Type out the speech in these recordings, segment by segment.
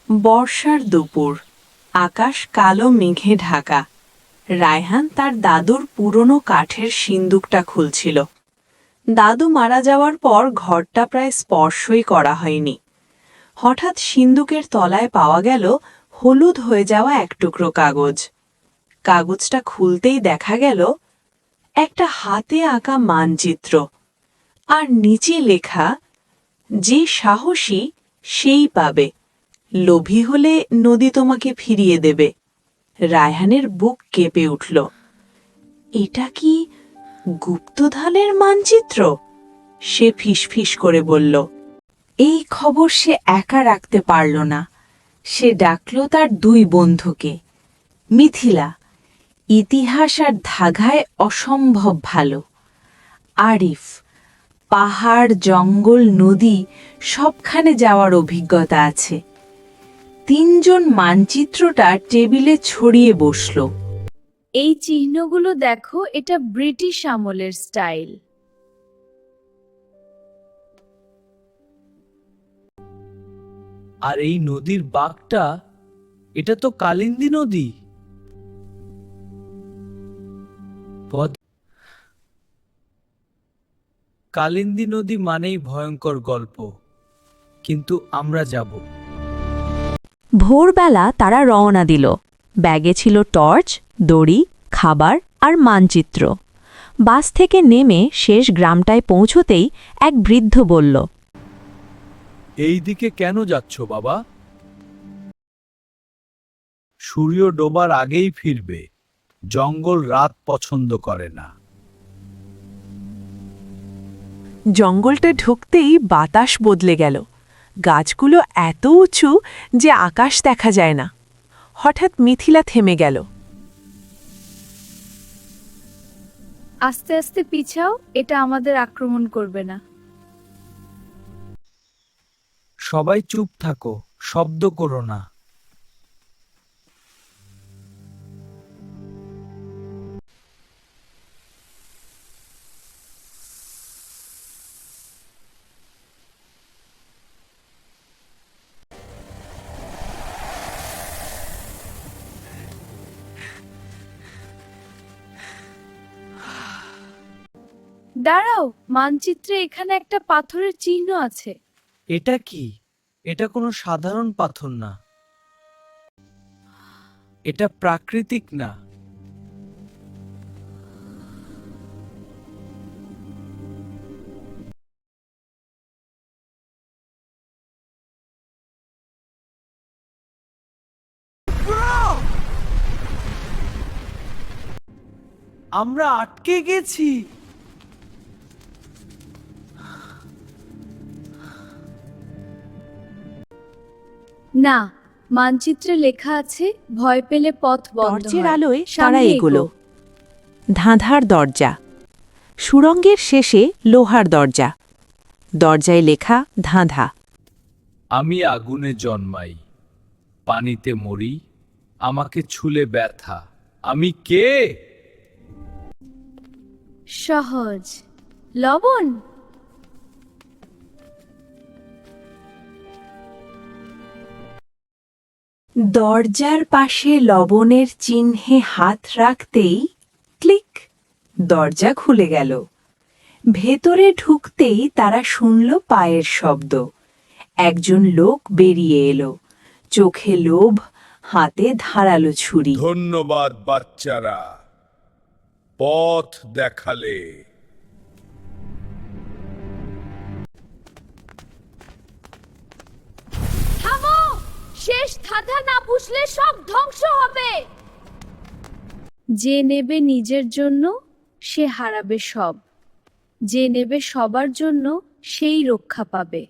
বর্ষার দুপুর, আকাশ কালো মেঘে ঢাকা। রায়হান তার দাদুর পুরনো কাঠের সিন্দুকটা খুলছিল। দাদু মারা যাওয়ার পর ঘরটা প্রায় স্পর্শই করা হয়নি। হঠাৎ সিন্দুকের তলায় পাওয়া গেল হলুদ হয়ে যাওয়া এক টুকরো কাগজ। কাগজটা খুলতেই দেখা গেল একটা হাতে আঁকা মানচিত্র, আর নিচে লেখা, যে সাহসী সেই পাবে, লোভী হলে নদী তোমাকে ফিরিয়ে দেবে। রায়হানের বুক কেঁপে উঠল। এটা কি গুপ্তধনের মানচিত্র? সে ফিসফিস করে বলল। এই খবর সে একা রাখতে পারল না। সে ডাকল তার দুই বন্ধুকে। মিথিলা, ইতিহাস আর ধাগায় অসম্ভব ভালো। আরিফ, পাহাড়, জঙ্গল, নদী সবখানে যাওয়ার অভিজ্ঞতা আছে। তিনজন মানচিত্রটা টেবিলে ছড়িয়ে বসল। এই চিহ্নগুলো দেখো, এটা ব্রিটিশ আমলের স্টাইল। আর এই নদীর বাঁকটা, এটা তো কালিন্দী নদী। কালিন্দী নদী মানেই ভয়ঙ্কর গল্প, কিন্তু আমরা যাব। ভোরবেলা তারা রওনা দিল। ব্যাগে ছিল টর্চ, দড়ি, খাবার আর মানচিত্র। বাস থেকে নেমে শেষ গ্রামটায় পৌঁছতেই এক বৃদ্ধ বলল, এই দিকে কেন যাচ্ছ বাবা? সূর্য ডোবার আগেই ফিরবে। জঙ্গল রাত পছন্দ করে না। জঙ্গলটা ঢুকতেই বাতাস বদলে গেল। গাছগুলো এত উঁচু যে আকাশ দেখা যায় না। হঠাৎ মিথিলা থেমে গেল। আস্তে আস্তে পিছাও, এটা আমাদের আক্রমণ করবে না। সবাই চুপ থাকো, শব্দ করো না। দাঁড়াও, মানচিত্রে এখানে একটা পাথরের চিহ্ন আছে। এটা কি? এটা কোনো সাধারণ পাথর না। এটা প্রাকৃতিক না। আমরা আটকে গেছি। না, মানচিত্রে লেখা আছে, ভয় পেলে পথ বন্ধ টর্চের হয়। আলোয় তারা সামনে এগোলো। এগো। ধাঁধার দরজা। সুড়ঙ্গের শেষে লোহার দরজা। দরজায় লেখা ধাঁধা। আমি আগুনে জন্মাই, পানিতে মরি, আমাকে ছুলে ব্যথা। আমি কে? সহজ। লবণ। দরজার পাশে লবণের চিহ্নে হাত রাখতেই ক্লিক, দরজা খুলে গেল। ভেতরে ঢুকতেই তারা শুনল পায়ের শব্দ। একজন লোক বেরিয়ে এলো, চোখে লোভ, হাতে ধারালো ছুরি। ধন্যবাদ বাচ্চারা, পথ দেখালে। থামো! শেষ ধাঁধা না বুঝলে সব ধ্বংস হবে। যে নেবে নিজের জন্য, সে হারাবে সব। যে নেবে সবার জন্য, সেই রক্ষা পাবে।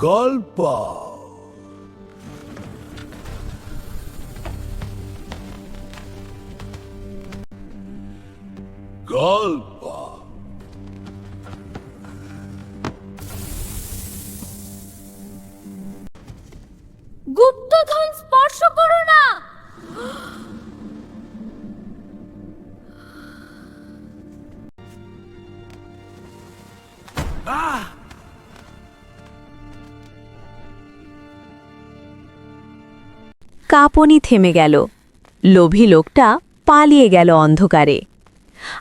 গল্প। গল্প। গুপ্তধন স্পর্শ করো না। কাঁপনি থেমে গেল। লোভী লোকটা পালিয়ে গেল অন্ধকারে।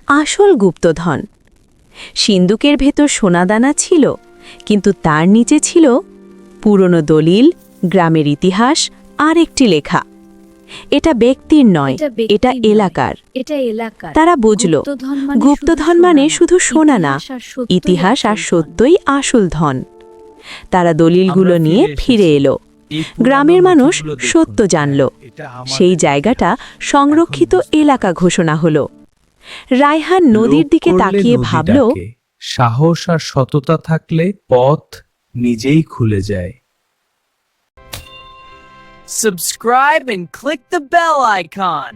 আসল গুপ্তধন। সিন্দুকের ভেতর সোনাদানা ছিল, কিন্তু তার নিচে ছিল পুরনো দলিল, গ্রামের ইতিহাস আর একটি লেখা। এটা ব্যক্তির নয়, এটা এলাকার। এটা এলাকার। তারা বুঝল গুপ্তধন মানে শুধু সোনা না, ইতিহাস আর সত্যই আসল ধন। তারা দলিলগুলো আমরা নিয়ে ফিরে ফিরে এসেছি। এলো। এই পুরানো গ্রামের মানুষ নথিগুলো দেখুন। সত্য জানল। এটা আমাদের সেই জায়গাটা সংরক্ষিত এখন বুঝতে এলাকা ঘোষণা হলো। রায়হান নদীর লোভ দিকে করলে তাকিয়ে নদী ভাবল, ডাকে। সাহস আর সততা থাকলে পথ নিজেই খুলে যায়। Subscribe and click the bell icon.